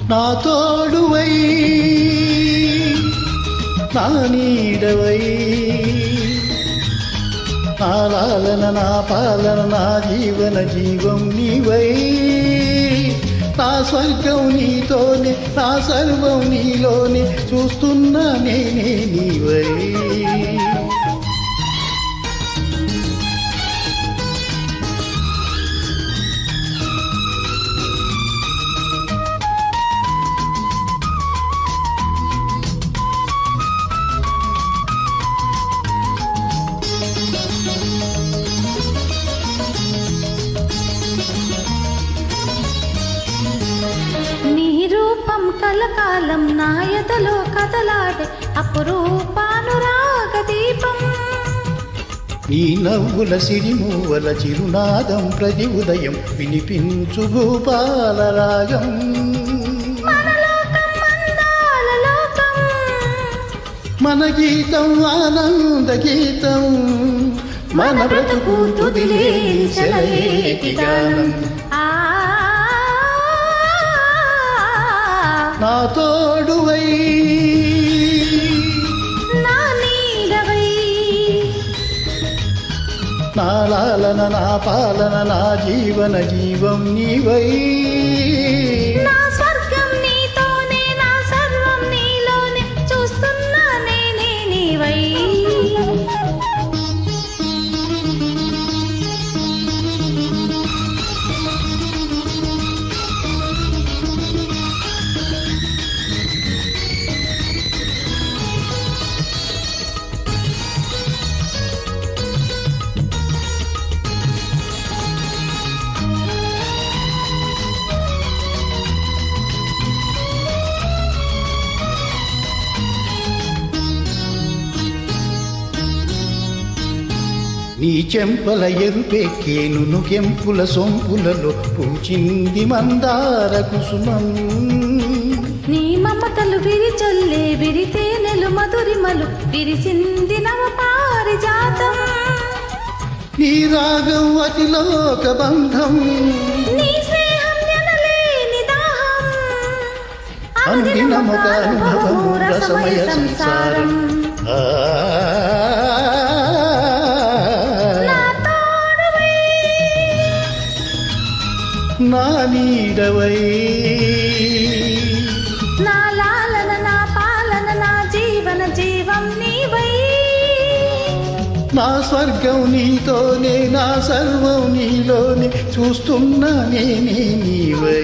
నా తోడువై నా నీడవై నా లాలన నా పాలన నా జీవన జీవం నీవై నా స్వర్గం నీతోనే నా సర్వం నీలోనే చూస్తున్నా నేనే నీవై కలకాలం నాయతలో కదలాడే అపురూపానురాగ దీపం నీ నవ్వుల సిరిమూవల చిరునాదం ప్రతి ఉదయం వినిపించు భూపాల రాగం మన గీతం ఆనంద గీతం మన బ్రతుకు తుదిలేటి గానం నా తోడువై నా నీడవై నా లాలన నా పాలన నా జీవన జీవం నీవై నా స్వర్గం నీతోనే నా సర్వం నీలోనే చూస్తున్నా నేనే నీవై నీ చెంపల ఎరుపెక్కేను కెంపుల సొంపులలో పూచింది మందార కుసుమం నీ మమతలు విరిచొల్లే విరితేనెలు మధురిమలు విరిసింది నవ పారిజాతం నీ రాగం అతిలోక బంధం నీ స్నేహం ఎనలేని దాహం అనుదినమొక అనుభవము రసమయ సంసారం నా నీడవై నా లాలన నా పాలన నా జీవన జీవం నీవై నా స్వర్గం నీతోనే నా సర్వం నీలోనే చూస్తున్నా నేనే నీవై